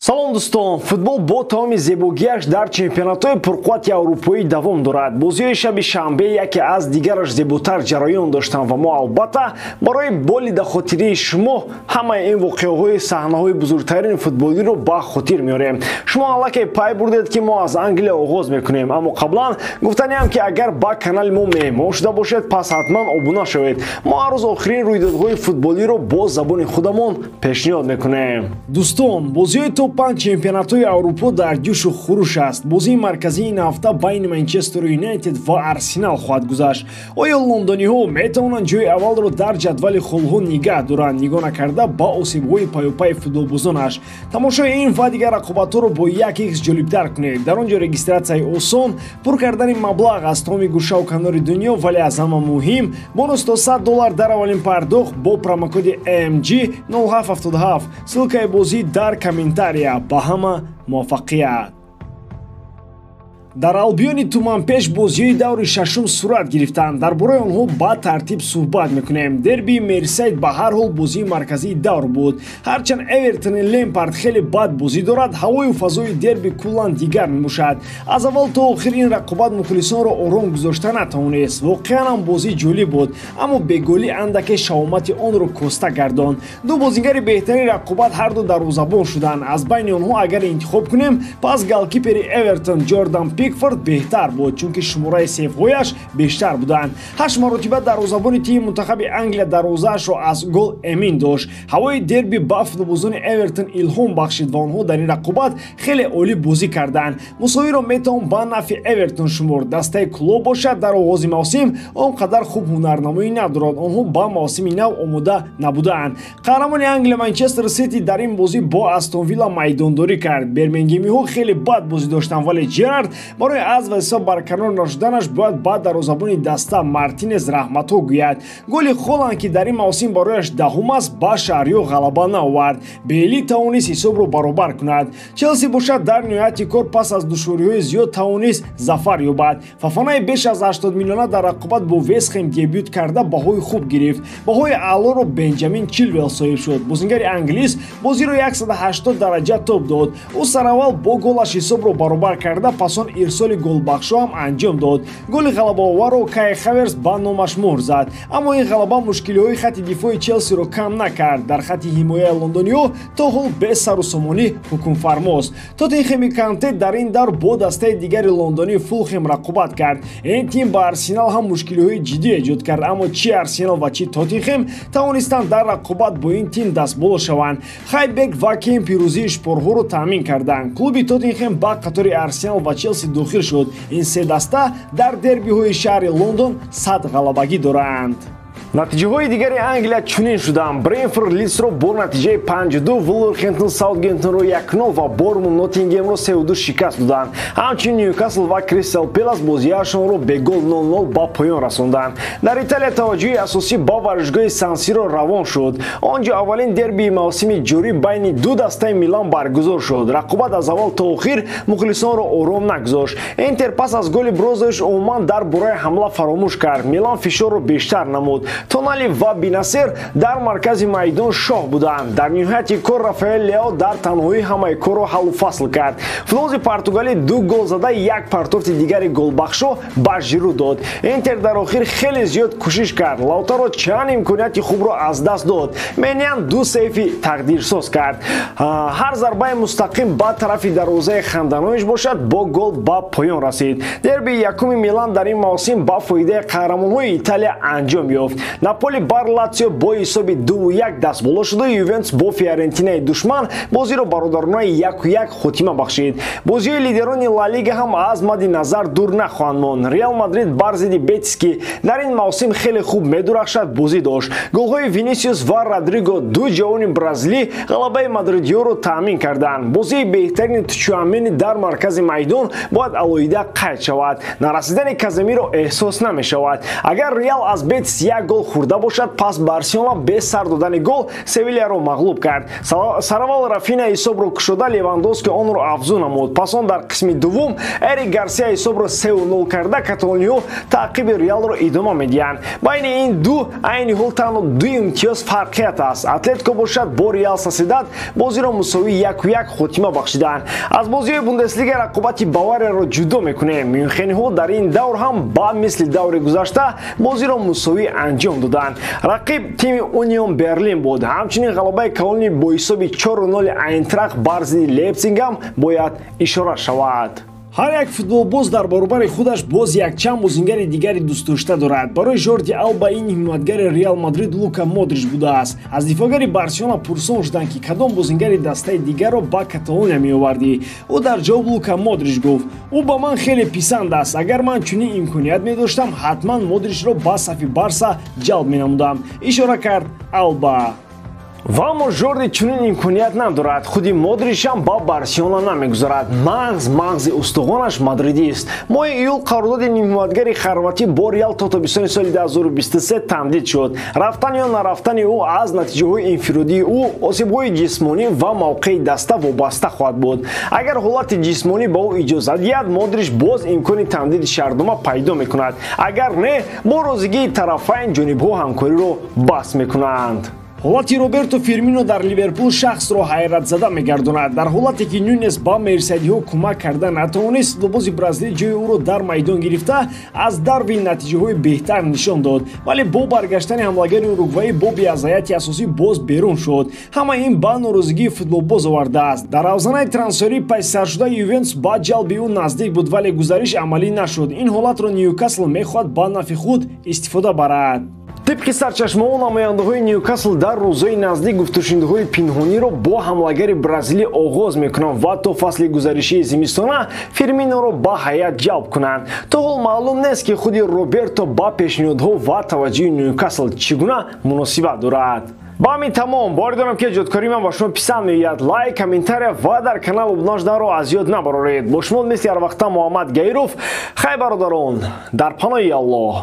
салом дӯстон, футбол бо тамоми зебогиаш дар чемпионатҳои пурқуввати аврупоӣ давом дорад. Бозиҳои шаби шанбе яке аз дигараш зеботар ҷараён доштанд ва мо албатта барои болида хотирии шумо ҳамаи ин воқеаҳои саҳнаҳои бузургтарини футболиро ба хотир меорем. Шумо аллакай пай бурдед ки мо аз Англия оғоз мекунем, аммо қаблан гуфтаниам ки агар ба канали мо меҳмон шуда бошед, пас ҳатман обуна шавед. Мо ҳар рӯз охирин рӯйдодҳои футболиро бо забони худамон пешниҳод мекунем. Дӯстон, бозиҳои топ 5 чемпионатҳои Аврупо дар ҷӯшу хуруш аст. Бозии марказии ин ҳафта байни Манчестер Юнайтед ва Арсенал хоҳад гузашт. Оё лондониҳо метавонанд ҷойи аввалро дар ҷадвали холҳо нигоҳ доранд, нигоҳ накарда ба осебҳои паёпаи футболбозонаш. Тамошои ин ва дигар рақобатҳоро бо 1x ҷолибтар кунед. Дар он ҷо регистратсияи осон, пур кардани маблағ аз тамоми гӯшаву канори дунё, вале аз ҳама муҳим, бонус то $100 дар аввалин пардохт бо промокоди AMG 0777. Ссилкаи бозӣ дар комментария. Ба ҳама муваффақият. дар Албиони Туманпеш бозиҳои даври шашум сурат гирифтанд. Дар бораи онҳо ба тартиб суҳбат мекунем. Дербии Мерсайд ба ҳар ҳол бозии марказии давр буд. Ҳарчанд Эвертони Лемпард хеле бад бозӣ дорад, ҳавою фазои дерби куллан дигар мебошад. Аз аввал то охир ин рақобат мухлисонро ором гузошта натавонист. Воқеан ҳам бозӣ ҷолиб буд, аммо беголӣ андаке шавомати онро коста гардонд. Ду бозигари беҳтарини рақобат ҳарду дарвозабон шуданд. Аз байни онҳо агар интихоб кунем, пас голкипери Эвертон Ҷордан Пикфорд беҳтар буд, чунки шумораи сейвҳояш бештар буданд. 8 маротиба дарвозабони тими мунтахаби Англия дарвозаашро аз гол эмин дошт. Ҳавои дерби ба футболбозони Эвертон илҳом бахшид ва онҳо дар ин рақобат хеле олӣ бозӣ карданд. Мусовиро метавон ба нафи Эвертон шумурд. Дастаи клуб бошад дар оғози мавсим он қадар хуб ҳунарнамоӣ надорад. Онҳо ба мавсими нав омода набуданд. қаҳрамони Англия Манчестер Сити дар ин бозӣ бо Астон Вилла майдондорӣ кард. Бермингемиҳо хеле бад бозӣ доштанд, вале Ҷерард барои аз вазифа барканор нашуданаш бояд ба дарвозабони даста Мартинез раҳматҳо гӯяд. Голи Холланд ки дар ин мавсим барояш даҳум аст, ба Шаҳриё ғалаба наовард. Бейли тавонист ҳисобро баробар кунад. Челси бошад дар ниҳояти кор пас аз душвориҳои зиёд тавонист зафар ёбад. Фафонаи беш аз 80 миллиона дар рақобат бо Вест Хэм дебют карда баҳои хуб гирифт. Баҳои аълоро Бенҷамин Чилвелл соҳиб шуд. Бозингари англис бозиро 180 дараҷа тоб дод. ӯ сараввал бо голаш ҳисобро баробар карда, пас он ирсоли голбахшо ҳам анҷом дод. Голи ғалабаоварро Кай Хаверс ба номаш муҳр зад. Аммо ин ғалаба мушкилиҳои хатти дифои Челсиро кам накард. Дар хатти ҳимояи лондониҳо то ҳол бе сарусомонӣ ҳукмфармост. Тоттенхеми Канте дар ин давр бо дастаи дигари лондонӣ Фулхэм рақобат кард. Ин тим ба Арсенал ҳам мушкилиҳои ҷиддӣ эҷод кард, аммо чи Арсенал ва чи Тоттенхем тавонистанд дар рақобат бо ин тим дастболо шаванд. Хайбек ва Кейн пирӯзии шпорҳоро таъмин карданд. Клуби Тоттенхем ба қатори Арсенал ва Челси дохил шуд. Ин се даста дар дербиҳои шаҳри Лондон 100 ғалабагӣ доранд. натиҷаҳои дигари Англия чунин шуданд. Брентфорд Лидсро бо натиҷаи 5-2, Вулверхэмптон Саутгемптонро 1-0 ва Бормут Ноттингемро 3-2 шикаст доданд. Ҳамчунин Ньюкасл ва Кристал Пэлас бозиашонро бе гол 0-0 ба поён расонданд. Дар Италия таваҷҷӯҳи асосӣ ба варзишгоҳи Сан-Сиро равон шуд. Он ҷо аввалин дербии мавсими ҷорӣ байни ду дастаи Милан баргузор шуд. Рақобат аз аввал то охир мухлисонро ором нагузошт. Интер пас аз голи Брозович умуман дар бораи ҳамла фаромӯш кард. Милан фишорро бештар намуд. Тонали ва Бинасер дар маркази майдон шоҳ буданд. Дар ниҳояти кор Рафаэл Лео дар танҳоӣ ҳамаи корро ҳаллу фасл кард. Футболбози Португалӣ 2 гол зада, як партофти дигари голбахшо ба Жиру дод. Интер дар охир хеле зиёд кӯшиш кард. Лаутаро чанд имконияти хубро аз даст дод. Менян 2 сейфи тақдирсоз кард. ҳар зарбаи мустақим ба тарафи дарвозаи ханданоиш бошад, бо гол ба поён расид. Дербии якуми Милан дар ин мавсим ба фоидаи қаҳрамонҳои Италия анҷом ёфт. Наполи бар Латсио бо ҳисоби 2-1 дастболо шуда, Ювентус бо Фиорентинаи душман бозиро бародаронаи 1-1 хотима бахшид. Бозиҳои лидерони Ла Лига ҳам аз мадди назар дур нахоҳанд монд. Реал Мадрид бар зидди Бетис ки дар ин мавсим хеле хуб медурахшад бозӣ дошт. Голҳои Винисиус ва Родриго, ду ҷавони бразилӣ, ғалабаи мадридиёро таъмин карданд. Бозии беҳтарини Тчуамени дар маркази майдон бояд алоҳида қайд шавад. Нарасидани Каземиро эҳсос намешавад. Агар Реал аз Бетис 1 гол гол хӯрда бошад, пас Барселона без сар додани гол Севильяро мағлуб кард. Саравал Рафина ҳисобро кушода, Левандовски онро афзун намуд. Пас он дар қисми дуввум Эрик Гарсия ҳисобро 3-0 карда каталониҳо таъқиби Реалро идома медиҳанд. Байни ин ду айни ҳол танҳо 2 имтиёз фарқият аст. Атлетико бошад бо Реал Сосидад бозиро мусовӣ 1-1 хотима бахшиданд. Аз бозиҳои Бундеслига рақобати Баварияро ҷудо мекунем. Мюнхениҳо дар ин давр ҳам ба мисли даври гузашта бозиро мусовӣ анҷом доданд. Рақиб тими Унион Берлин буд. Ҳамчунин ғалабаи Колони бо ҳисоби 4-0 Айнтрахт бар зидди Лейпциг ҳам бояд ишора шавад. ҳар як футболбоз дар баробари худаш боз якчанд бозингари дигари дӯстдошта дорад. Барои Жорди Алба ин ҳимматгари Реал Мадрид Лука Модрич будааст. Аз дифоъгари Барселона пурсон шуданд ки кадом бозингари дастаи дигарро ба Каталония меовардӣ. Ӯ дар ҷавоб Лука Модрич гуфт: "Ӯ ба ман хеле писанд аст. Агар ман чунин имконият медоштам, ҳатман Модричро ба сафи Барса ҷалб менамудам", ишора кард Алба. ва аммо Жорди чунин имконият надорад. Худи Модричам ба Барселона намегузарад. мағзи устухонаш мадридист. Моҳи июл қарордоди нимҳиматгари хорватӣ бо Реал то тобистони соли 2023 тамдид шуд. Рафтани ё нарафтани ӯ аз натиҷаҳои инфиродии ӯ, осибҳои ҷисмонӣ ва мавқеи даста вобаста хоҳад буд. Агар ҳолати ҷисмонӣ ба ӯ иҷоза диҳад, Модрич боз имкони тамдиди шаҳрдома пайдо мекунад. Агар не, бо розигии тарафайн ҷонибҳо ҳамкориро баҳс мекунанд. ҳолати Роберто Фирмино дар Ливерпул шахсро ҳайратзада мегардонад. Дар ҳолате ки Нунес ба мерсайдиҳо кӯмак карда натавонист, футболбози бразилӣ ҷои ӯро дар майдон гирифта аз Дарвин натиҷаҳои беҳтар нишон дод, вале бо баргаштани ҳамлагари уругваӣ Боби аз ҳайати асосӣ боз берун шуд. ҳама ин ба норозигии футболбоз овардааст. Дар авзанаи трансферӣ пайсаршуда Ювентус ба ҷалби ӯ наздик буд, вале гузариш амалӣ нашуд. Ин ҳолатро Ньюкасл мехоҳад ба нафи худ истифода барад. Тибқи сарчашмаҳо, намояндаҳои Ньюкасл дар рӯзҳои наздик гуфтушунидҳои пинҳониро бо ҳамлагари бразилӣ оғоз мекунанд ва то фасли гузаришии зимистона Фирминоро ба ҳайат ҷалб кунанд. То ҳол маълум нест ки худи Роберто ба пешниҳодҳо ва таваҷҷӯҳи Ньюкасл чӣ гуна муносибат дорад. ба ҳамин тамом, бори дорам ки ҳаҷоткории ман ба шумо писанд меояд. Лайк, комментария ва дар канал обуна шуданро аз ёд набароред. Бо шумо мисли ҳар вақта Муҳаммад Гайров. Хай бародарон, дар паноҳи Аллоҳ.